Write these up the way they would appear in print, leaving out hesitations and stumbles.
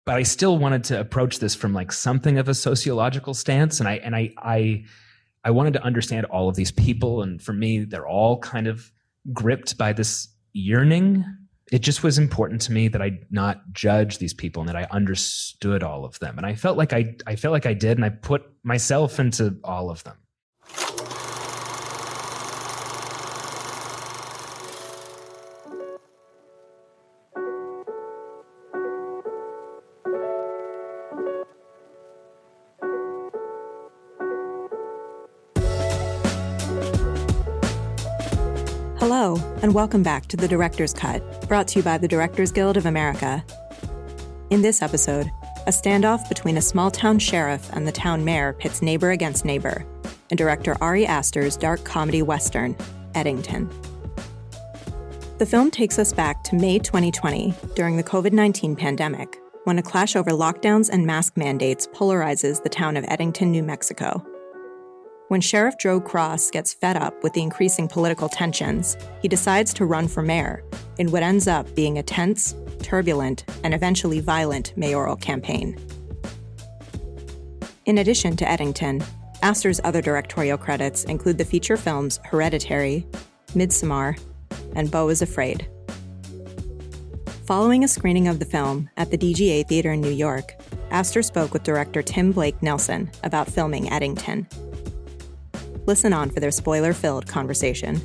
but I still wanted to approach this from like something of a sociological stance. And I wanted to understand all of these people. And for me, they're all kind of gripped by this yearning. It just was important to me that I not judge these people and that I understood all of them. And I felt like I did, and I put myself into all of them. Hello, and welcome back to The Director's Cut, brought to you by the Directors Guild of America. In this episode, a standoff between a small-town sheriff and the town mayor pits neighbor against neighbor in director Ari Aster's dark comedy western, Eddington. The film takes us back to May 2020, during the COVID-19 pandemic, when a clash over lockdowns and mask mandates polarizes the town of Eddington, New Mexico. When Sheriff Joe Cross gets fed up with the increasing political tensions, he decides to run for mayor in what ends up being a tense, turbulent, and eventually violent mayoral campaign. In addition to Eddington, Aster's other directorial credits include the feature films Hereditary, Midsommar, and Beau is Afraid. Following a screening of the film at the DGA Theater in New York, Aster spoke with director Tim Blake Nelson about filming Eddington. Listen on for their spoiler-filled conversation.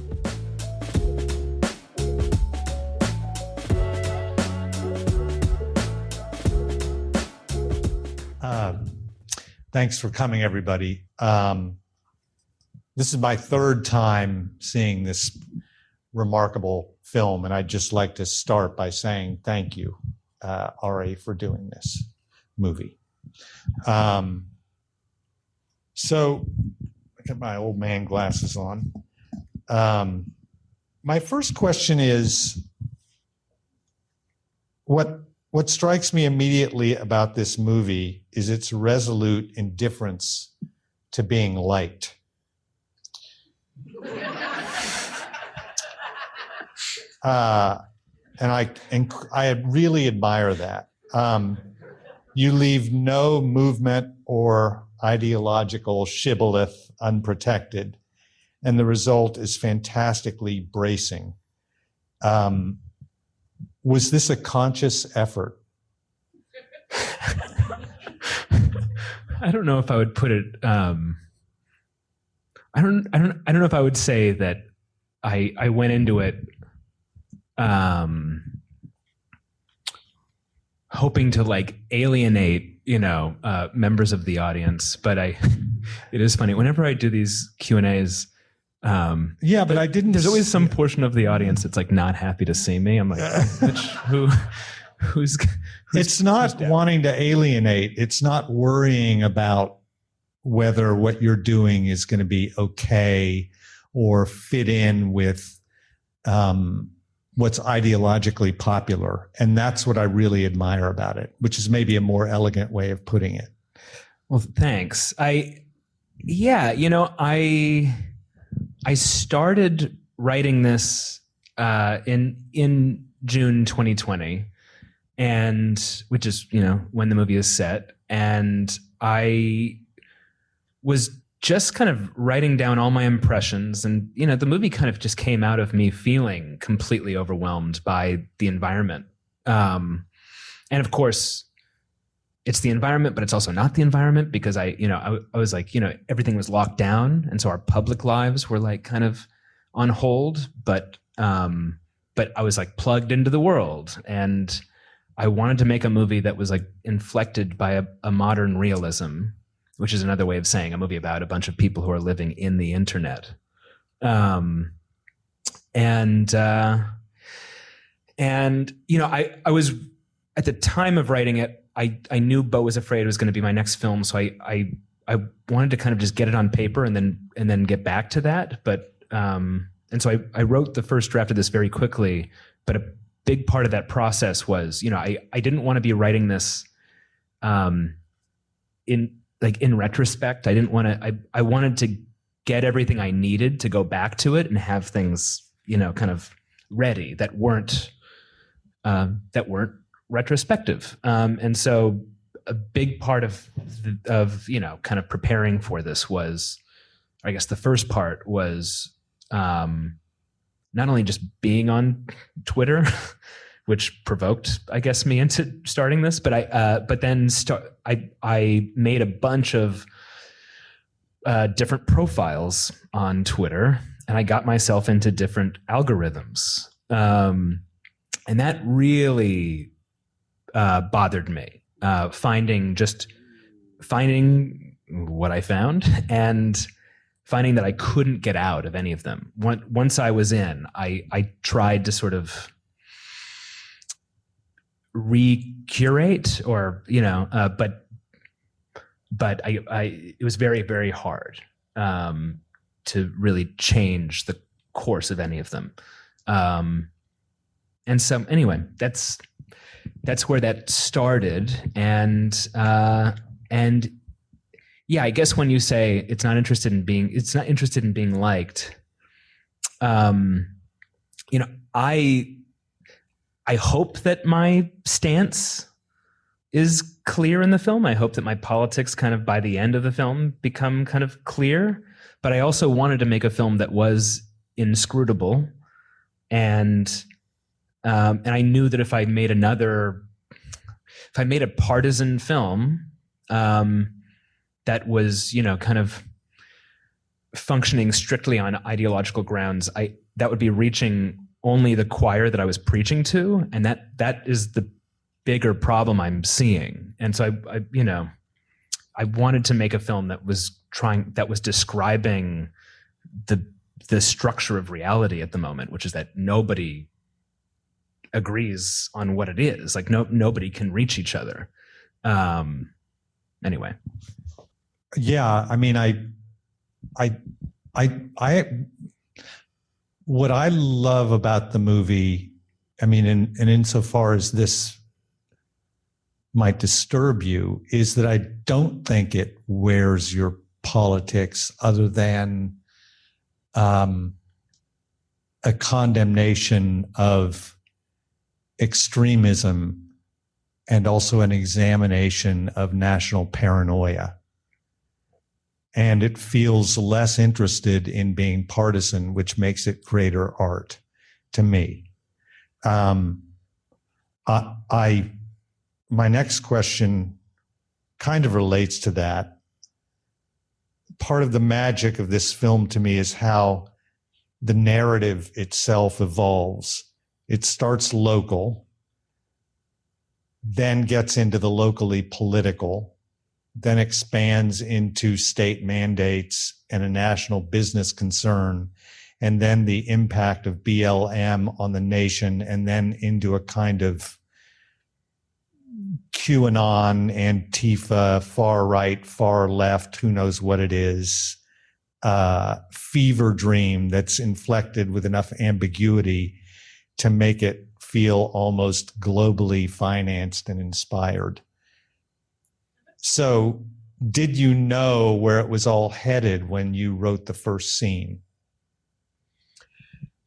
Thanks for coming, everybody. This is my third time seeing this remarkable film, and I'd just like to start by saying thank you, Ari, for doing this movie. So, I got my old man glasses on. My first question is, what strikes me immediately about this movie is its resolute indifference to being liked. And I really admire that. You leave no movement or ideological shibboleth unprotected, and the result is fantastically bracing. Was this a conscious effort? I don't know if I would put it. I don't know if I would say that I went into it hoping to like alienate, members of the audience. But it is funny whenever I do these Q&As. Yeah, but I didn't. There's always some portion of the audience that's like not happy to see me. I'm like, who's it's not wanting to alienate. It's not worrying about whether what you're doing is going to be okay or fit in with what's ideologically popular. And that's what I really admire about it, which is maybe a more elegant way of putting it. Well, thanks. I started writing this in June 2020, and which is when the movie is set, and I was just kind of writing down all my impressions, and the movie kind of just came out of me feeling completely overwhelmed by the environment, and of course it's the environment, but it's also not the environment, because I was like, everything was locked down, and so our public lives were like kind of on hold, but I was like plugged into the world, and I wanted to make a movie that was like inflected by a modern realism, which is another way of saying a movie about a bunch of people who are living in the internet. I was, at the time of writing it, I knew Beau was Afraid was going to be my next film, so I wanted to kind of just get it on paper and then get back to that. But and so I wrote the first draft of this very quickly. But a big part of that process was, I didn't want to be writing this in retrospect. I didn't want to. I wanted to get everything I needed to go back to it and have things kind of ready that weren't retrospective. And so a big part of kind of preparing for this was, I guess the first part was not only just being on Twitter, which provoked, I guess, me into starting this, but I made a bunch of different profiles on Twitter, and I got myself into different algorithms. And that really bothered me, finding what I found and finding that I couldn't get out of any of them. Once I was in, I tried to sort of recurate, or but it was very, very hard to really change the course of any of them. And so anyway, that's where that started. And yeah, I guess when you say it's not interested in being liked, I hope that my stance is clear in the film. I hope that my politics kind of by the end of the film become kind of clear, but I also wanted to make a film that was inscrutable. And I knew that if I made a partisan film, that was, kind of functioning strictly on ideological grounds, that would be reaching only the choir that I was preaching to. And that is the bigger problem I'm seeing. And so I wanted to make a film that was describing the structure of reality at the moment, which is that nobody agrees on what it is. Like nobody can reach each other. Anyway. Yeah, I mean, what I love about the movie, I mean, and insofar as this might disturb you, is that I don't think it wears your politics other than a condemnation of extremism and also an examination of national paranoia. And it feels less interested in being partisan, which makes it greater art to me. My next question kind of relates to that. Part of the magic of this film to me is how the narrative itself evolves. It starts local, then gets into the locally political, then expands into state mandates and a national business concern, and then the impact of BLM on the nation, and then into a kind of QAnon, Antifa, far right, far left, who knows what it is, fever dream that's inflected with enough ambiguity to make it feel almost globally financed and inspired. So did you know where it was all headed when you wrote the first scene?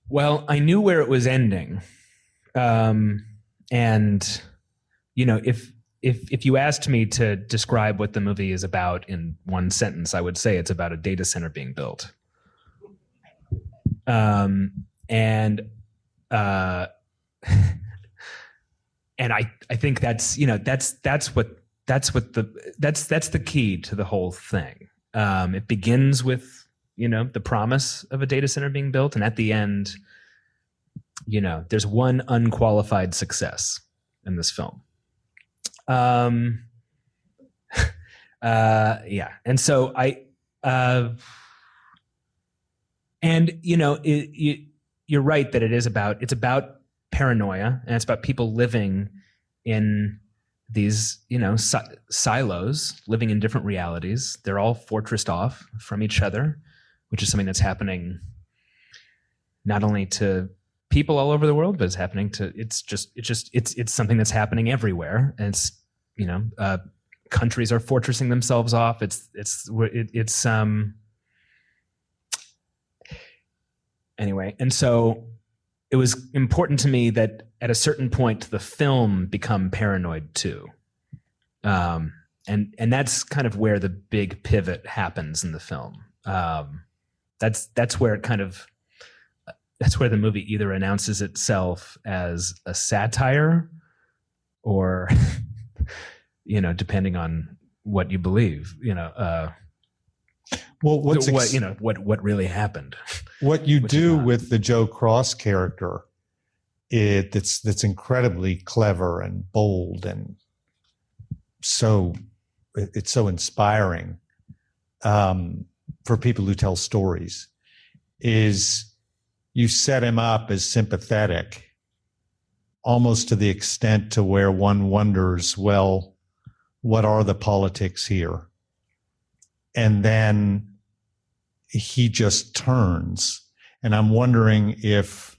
Well, I knew where it was ending. And, if you asked me to describe what the movie is about in one sentence, I would say it's about a data center being built. And I think that's the key to the whole thing. It begins with, the promise of a data center being built. And at the end, there's one unqualified success in this film. Yeah. And so you're right that it's about paranoia, and it's about people living in these, silos, living in different realities. They're all fortressed off from each other, which is something that's happening not only to people all over the world, but it's something that's happening everywhere. And it's, countries are fortressing themselves off. Anyway. And so it was important to me that at a certain point the film become paranoid too. And that's kind of where the big pivot happens in the film. That's where that's where the movie either announces itself as a satire or, depending on what you believe, what really happened. What you do with the Joe Cross character, that's incredibly clever and bold, and it's so inspiring for people who tell stories, is you set him up as sympathetic, almost to the extent to where one wonders, well, what are the politics here? And then he just turns. And I'm wondering if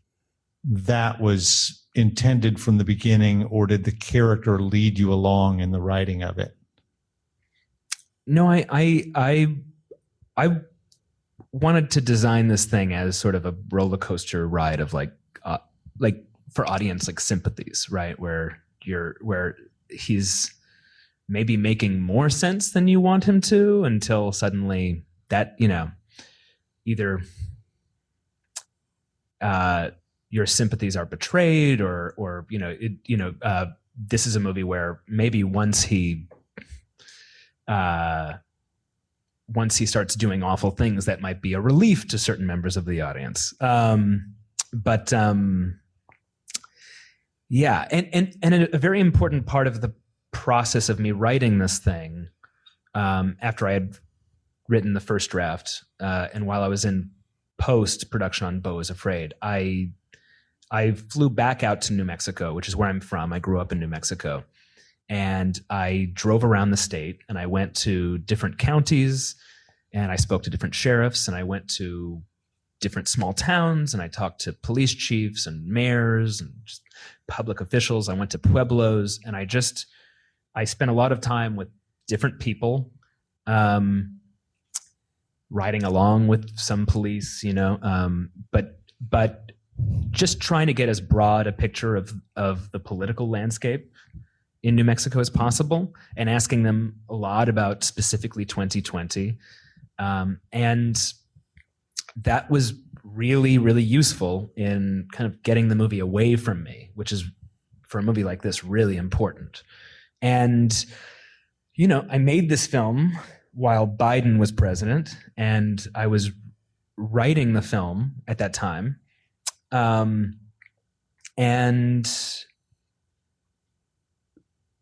that was intended from the beginning, or did the character lead you along in the writing of it? No, I wanted to design this thing as sort of a roller coaster ride of like for audience like sympathies, right? Where he's maybe making more sense than you want him to, until suddenly that, either your sympathies are betrayed, or this is a movie where maybe once he starts doing awful things, that might be a relief to certain members of the audience. Yeah. And a very important part of the process of me writing this thing, after I had written the first draft, and while I was in post-production on Beau is Afraid, I flew back out to New Mexico, which is where I'm from. I grew up in New Mexico. And I drove around the state, and I went to different counties, and I spoke to different sheriffs, and I went to different small towns, and I talked to police chiefs and mayors and just public officials. I went to pueblos, and I spent a lot of time with different people, riding along with some police, but just trying to get as broad a picture of the political landscape in New Mexico as possible, and asking them a lot about specifically 2020. And that was really, really useful in kind of getting the movie away from me, which is, for a movie like this, really important. And, I made this film while Biden was president, and I was writing the film at that time. And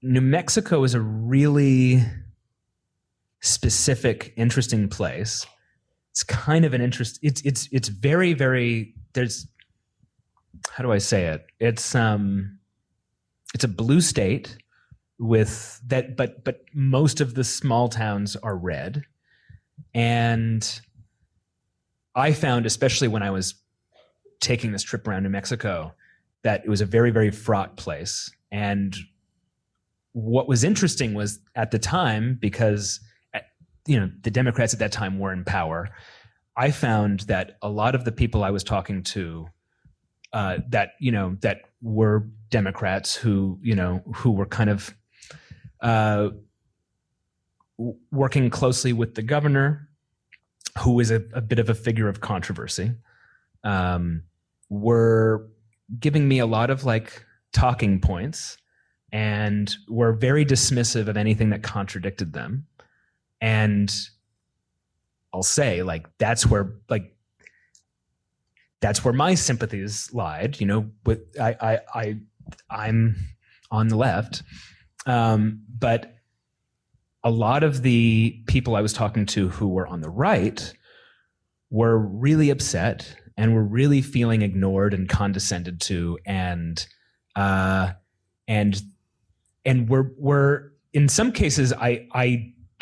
New Mexico is a really specific, interesting place. It's kind of an interest. It's very, very. There's, how do I say it? It's a blue state with that, but most of the small towns are red, and I found, especially when I was taking this trip around New Mexico, that it was a very, very fraught place. And what was interesting was, at the time, because the Democrats at that time were in power, I found that a lot of the people I was talking to, that were Democrats who were kind of working closely with the governor, who is a bit of a figure of controversy, were giving me a lot of talking points, and were very dismissive of anything that contradicted them. And I'll say, that's where my sympathies lied. With I'm on the left, but a lot of the people I was talking to who were on the right were really upset and were really feeling ignored and condescended to, and were in some cases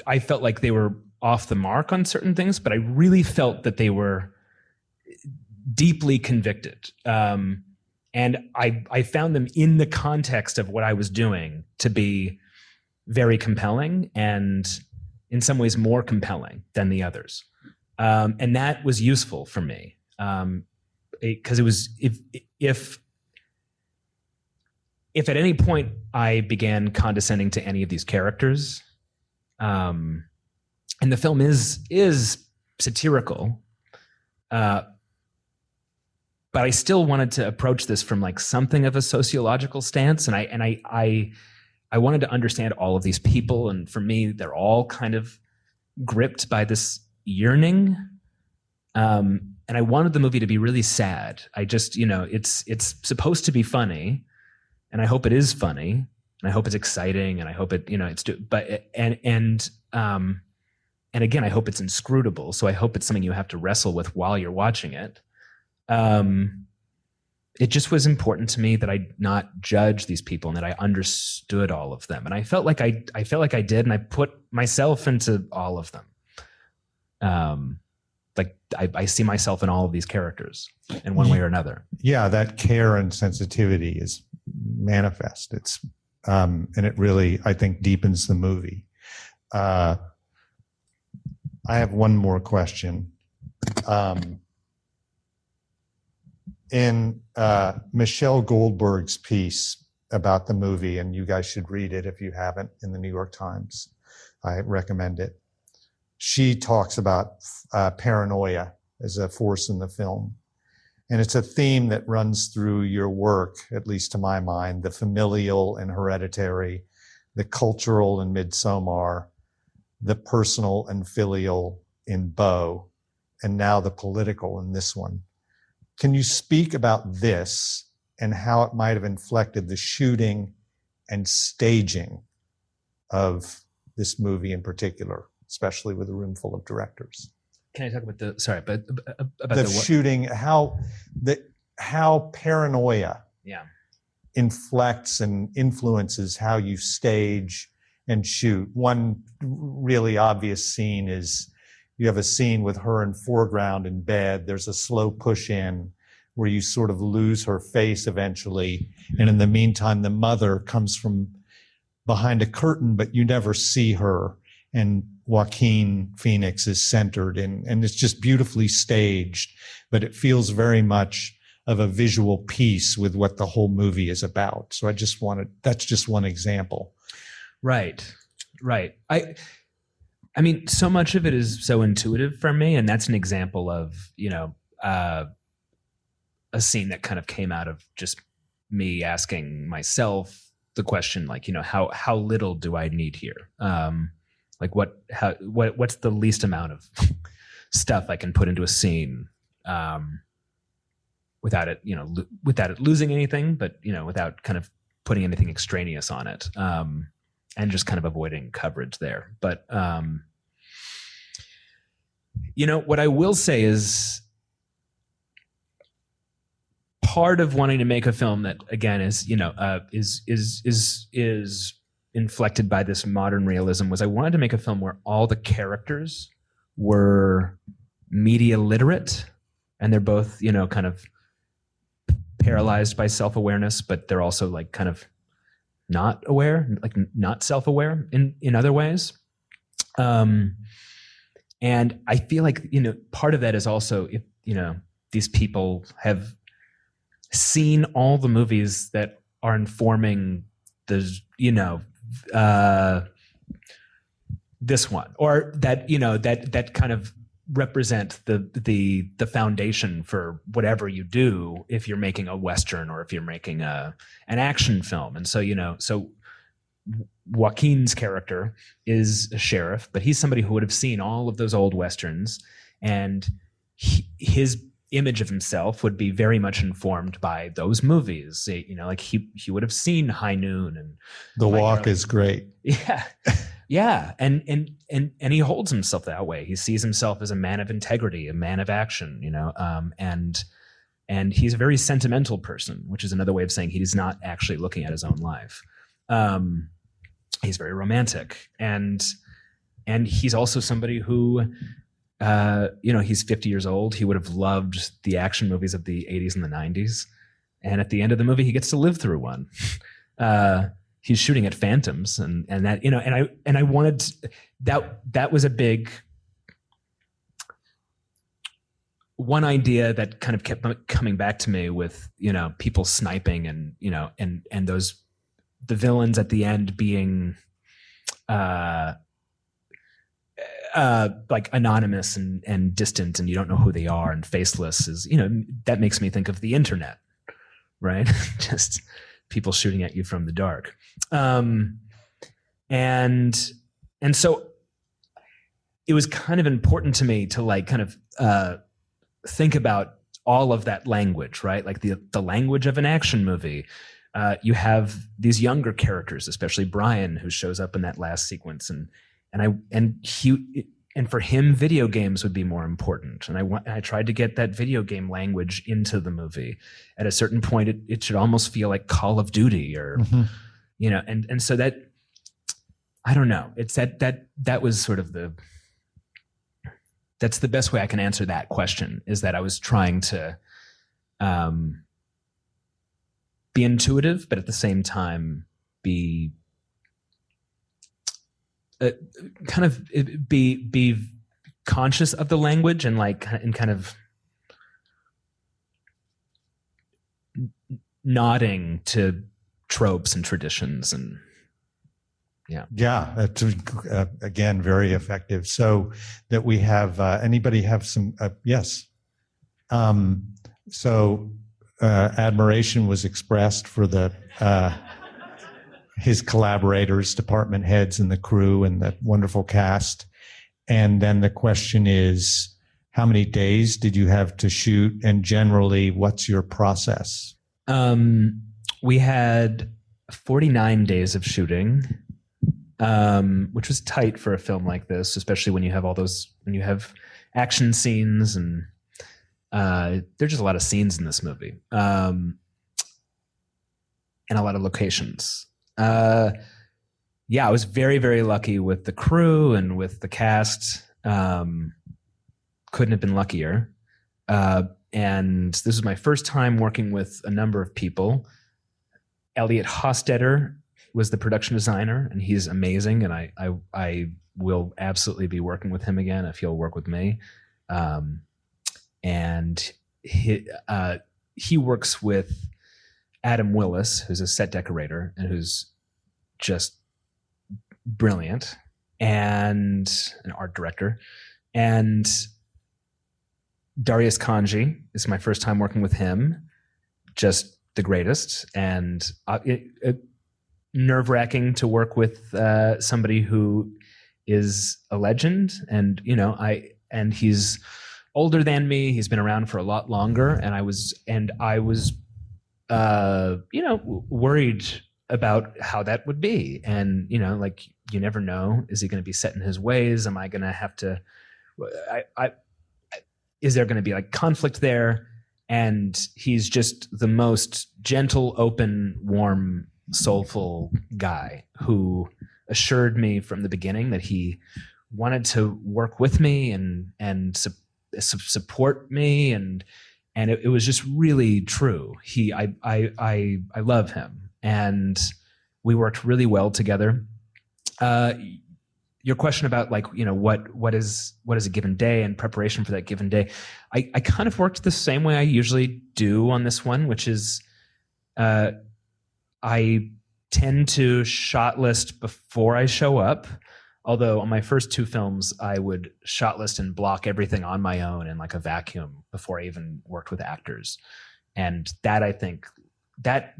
I felt like they were off the mark on certain things, but I really felt that they were deeply convicted. And I found them, in the context of what I was doing, to be very compelling, and in some ways more compelling than the others. And that was useful for me. because it was if at any point I began condescending to any of these characters, and the film is satirical, but I still wanted to approach this from like something of a sociological stance, and I wanted to understand all of these people, and for me, they're all kind of gripped by this yearning, and I wanted the movie to be really sad. I just, it's supposed to be funny, and I hope it is funny, and I hope it's exciting, and I hope it, and again, I hope it's inscrutable. So I hope it's something you have to wrestle with while you're watching it. It just was important to me that I not judge these people and that I understood all of them. And I felt like I did, and I put myself into all of them. Like I see myself in all of these characters in one way or another. Yeah, that care and sensitivity is manifest. It's and it really, I think, deepens the movie. I have one more question. In Michelle Goldberg's piece about the movie, and you guys should read it if you haven't, in the New York Times, I recommend it. She talks about paranoia as a force in the film. And it's a theme that runs through your work, at least to my mind, the familial and hereditary, the cultural in Midsommar, the personal and filial in Beau, and now the political in this one. Can you speak about this and how it might have inflected the shooting and staging of this movie in particular, especially with a room full of directors? Can I talk about the shooting, how paranoia inflects and influences how you stage and shoot? One really obvious scene is you have a scene with her in foreground in bed. There's a slow push in where you sort of lose her face eventually. And in the meantime, the mother comes from behind a curtain, but you never see her. And Joaquin Phoenix is centered and it's just beautifully staged, but it feels very much of a visual piece with what the whole movie is about. So that's just one example. Right. I mean, so much of it is so intuitive for me. And that's an example of, a scene that kind of came out of just me asking myself the question, like, how little do I need here? Like what's the least amount of stuff I can put into a scene, without it losing anything, but, without kind of putting anything extraneous on it. And just kind of avoiding coverage there. But, what I will say is part of wanting to make a film that, again, is inflected by this modern realism was I wanted to make a film where all the characters were media literate, and they're both, kind of paralyzed by self-awareness, but they're also like kind of not aware, like not self-aware in other ways. And I feel like, part of that is also if, these people have seen all the movies that are informing the, this one, or that, that kind of represent the foundation for whatever you do if you're making a Western or if you're making an action film. And so, so Joaquin's character is a sheriff, but he's somebody who would have seen all of those old Westerns, and his image of himself would be very much informed by those movies. Like he would have seen High Noon and The Walk is great. Yeah. Yeah. And he holds himself that way. He sees himself as a man of integrity, a man of action, and he's a very sentimental person, which is another way of saying he's not actually looking at his own life. He's very romantic, and he's also somebody who, he's 50 years old. He would have loved the action movies of the 80s and the 90s. And at the end of the movie, he gets to live through one. He's shooting at phantoms, and that, and I wanted that was a big, one idea that kind of kept coming back to me with, people sniping and, and those, the villains at the end being, like anonymous and distant, and you don't know who they are, and faceless is, that makes me think of the internet, right? Just people shooting at you from the dark. And so it was kind of important to me to like kind of think about all of that language, right? Like the language of an action movie. You have these younger characters, especially Brian, who shows up in that last sequence, and for him, video games would be more important. And I tried to get that video game language into the movie. At a certain point, it should almost feel like Call of Duty, or and so that, I don't know. It's that was sort of that's the best way I can answer that question, is that I was trying to be intuitive, but at the same time be kind of be conscious of the language, and kind of nodding to tropes and traditions. And that's again very effective. So that we have anybody have some yes. So admiration was expressed for the his collaborators, department heads, and the crew, and the wonderful cast. And then the question is, how many days did you have to shoot? And generally, what's your process? We had 49 days of shooting, which was tight for a film like this, especially when you have when you have action scenes, and there's just a lot of scenes in this movie, and a lot of locations. I was very, very lucky with the crew and with the cast. Couldn't have been luckier. And this was my first time working with a number of people. Elliot Hostetter was the production designer, and he's amazing. And I will absolutely be working with him again if he'll work with me. And he works with Adam Willis, who's a set decorator and who's just brilliant, and an art director. And Darius Kanji is my first time working with him, just the greatest. And nerve-wracking to work with somebody who is a legend, and and he's older than me. He's been around for a lot longer, and I was worried about how that would be. And you never know, is he going to be set in his ways? Am I going to have to is there going to be like conflict there? And he's just the most gentle, open, warm, soulful guy who assured me from the beginning that he wanted to work with me and support me, and it was just really true. I love him, and we worked really well together. Your question about what is a given day and preparation for that given day, I kind of worked the same way I usually do on this one, which is I tend to shot list before I show up. Although on my first two films, I would shot list and block everything on my own in like a vacuum before I even worked with actors. And that, I think that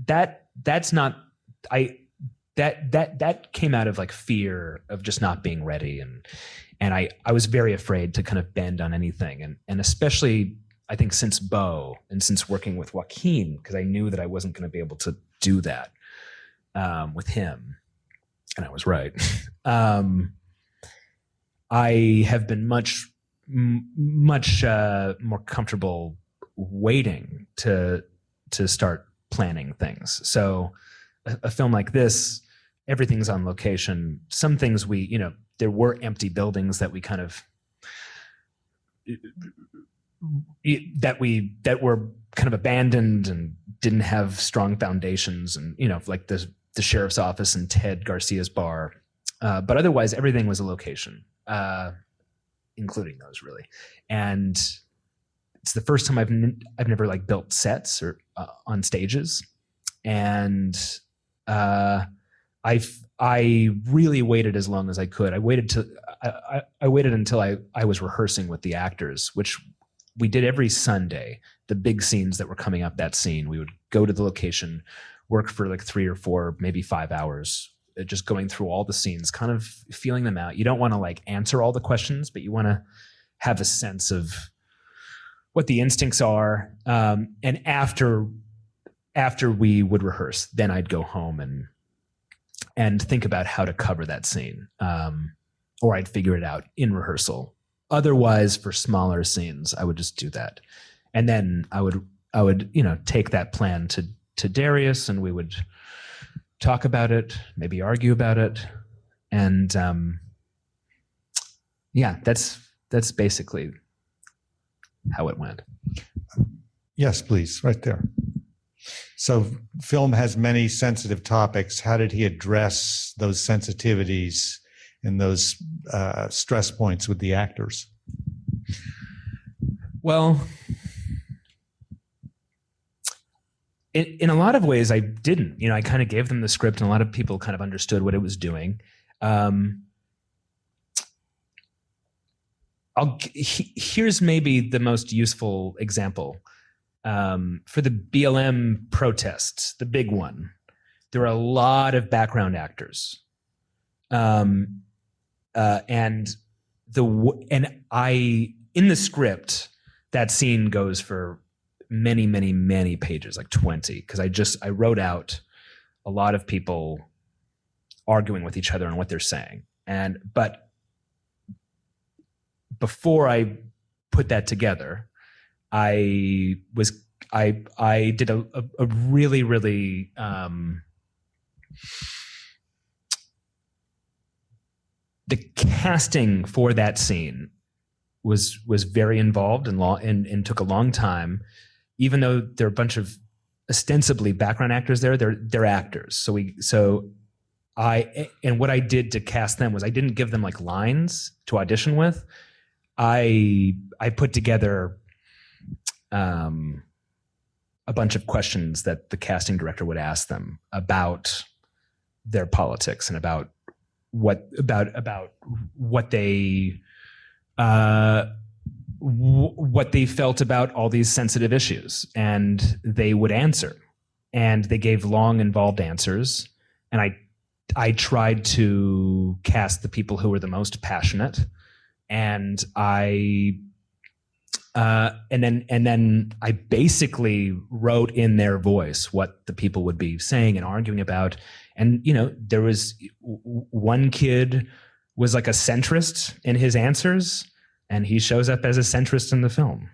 came out of like fear of just not being ready. And I was very afraid to kind of bend on anything. And especially, I think, since Bo and since working with Joaquin, because I knew that I wasn't going to be able to do that with him. And I was right. I have been much more comfortable waiting to start planning things. So a film like this, everything's on location. Some things there were empty buildings that we kind of that were kind of abandoned and didn't have strong foundations, and like the sheriff's office and Ted Garcia's bar. But otherwise, everything was a location, including those, really. And it's the first time I've never like built sets or on stages, and I really waited as long as I could. I waited until I was rehearsing with the actors, which we did every Sunday. The big scenes that were coming up that scene, we would go to the location, work for like 3 or 4, maybe 5 hours, just going through all the scenes, kind of feeling them out. You don't want to like answer all the questions, but you want to have a sense of what the instincts are. And after we would rehearse, then I'd go home and think about how to cover that scene, or I'd figure it out in rehearsal. Otherwise, for smaller scenes, I would just do that, and then I would take that plan to Darius, and we would talk about it, maybe argue about it, and that's basically how it went. Yes, please, right there. So film has many sensitive topics. How did he address those sensitivities and those stress points with the actors? Well, in a lot of ways, I didn't. I kind of gave them the script, and a lot of people kind of understood what it was doing. Here's maybe the most useful example. For the BLM protests, the big one, there were a lot of background actors, and in the script, that scene goes for many, many, many pages, like 20, because I wrote out a lot of people arguing with each other on what they're saying, but before I put that together, I did a really, really the casting for that scene was very involved and took a long time. Even though there are a bunch of ostensibly background actors there, they're actors. So what I did to cast them was I didn't give them like lines to audition with. I put together a bunch of questions that the casting director would ask them about their politics and about what they felt about all these sensitive issues, and they would answer, and they gave long, involved answers, and I tried to cast the people who were the most passionate, and then I basically wrote in their voice what the people would be saying and arguing about. And, there was one kid was like a centrist in his answers, and he shows up as a centrist in the film.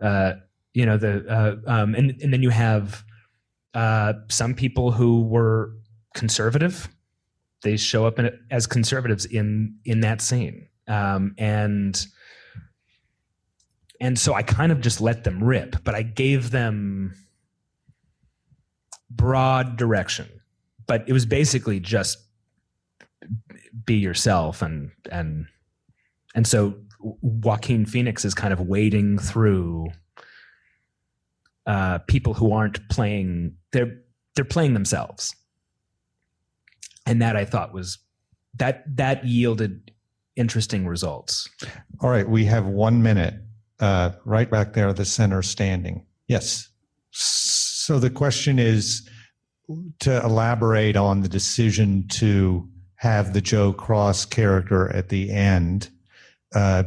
And then you have some people who were conservative. They show up as conservatives in that scene. And so I kind of just let them rip, but I gave them broad direction. But it was basically just be yourself, and so Joaquin Phoenix is kind of wading through people who aren't playing; they're playing themselves, and that I thought was that yielded interesting results. All right, we have 1 minute. Right back there, the center standing. Yes. So the question is to elaborate on the decision to have the Joe Cross character at the end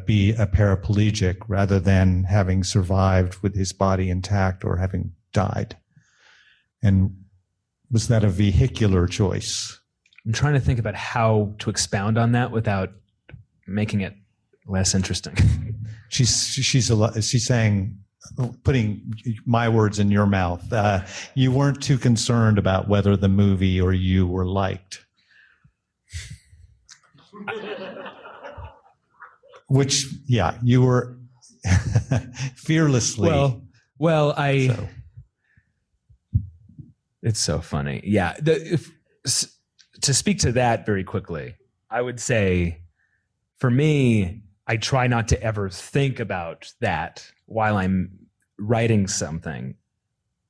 be a paraplegic rather than having survived with his body intact or having died. And was that a vehicular choice? I'm trying to think about how to expound on that without making it less interesting. She's saying, putting my words in your mouth, you weren't too concerned about whether the movie or you were liked. Which, yeah, you were fearlessly. It's so funny. Yeah. To speak to that very quickly, I would say, for me, I try not to ever think about that while I'm writing something.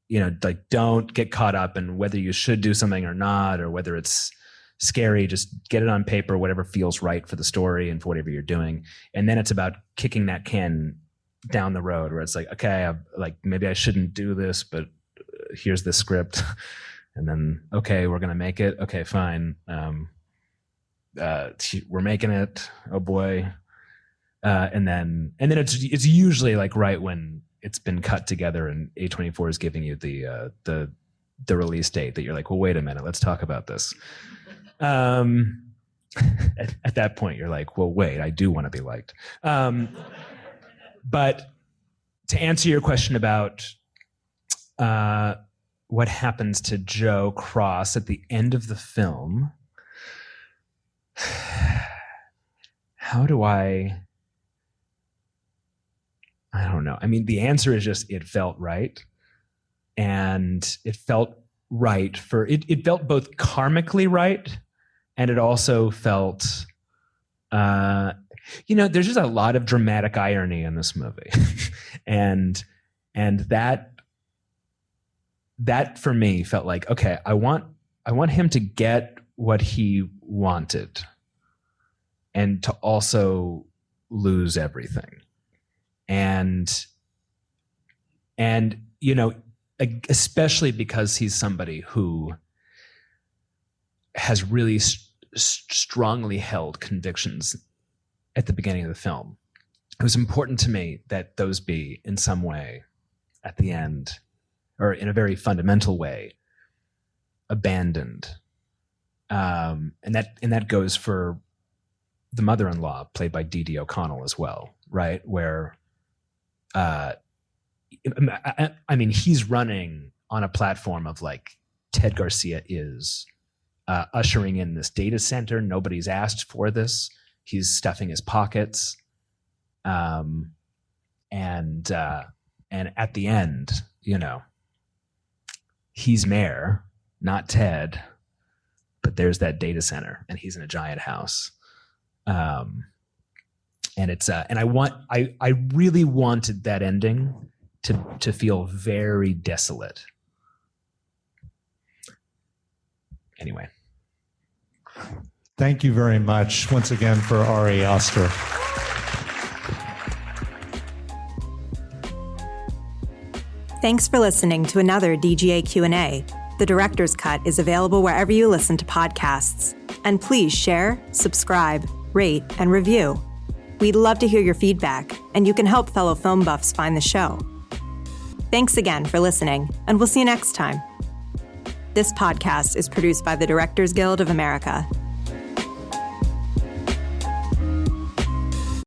Like, don't get caught up in whether you should do something or not, or whether it's scary. Just get it on paper, whatever feels right for the story and for whatever you're doing. And then it's about kicking that can down the road where it's like, okay, maybe I shouldn't do this, but here's the script. And then, okay, we're going to make it. Okay, fine. We're making it. Oh boy. And then it's usually like right when it's been cut together and A24 is giving you the release date that you're like, well, wait a minute, let's talk about this. At that point, you're like, well, wait, I do want to be liked. But to answer your question about what happens to Joe Cross at the end of the film, how do I don't know. I mean, the answer is just, it felt right. And it felt right it felt both karmically right, and it also felt, there's just a lot of dramatic irony in this movie. and that for me felt like, okay, I want him to get what he wanted and to also lose everything. And especially because he's somebody who has really strongly held convictions at the beginning of the film. It was important to me that those be in some way at the end, or in a very fundamental way, abandoned. And that goes for the mother-in-law, played by Dee O'Connell as well, right? Where, I mean, he's running on a platform of like, Ted Garcia is ushering in this data center. Nobody's asked for this. He's stuffing his pockets. And at the end, he's mayor, not Ted, but there's that data center and he's in a giant house. And it's and I really wanted that ending to feel very desolate. Anyway. Thank you very much once again for Ari Aster. Thanks for listening to another DGA Q&A. The Director's Cut is available wherever you listen to podcasts. And please share, subscribe, rate, and review. We'd love to hear your feedback, and you can help fellow film buffs find the show. Thanks again for listening, and we'll see you next time. This podcast is produced by the Directors Guild of America.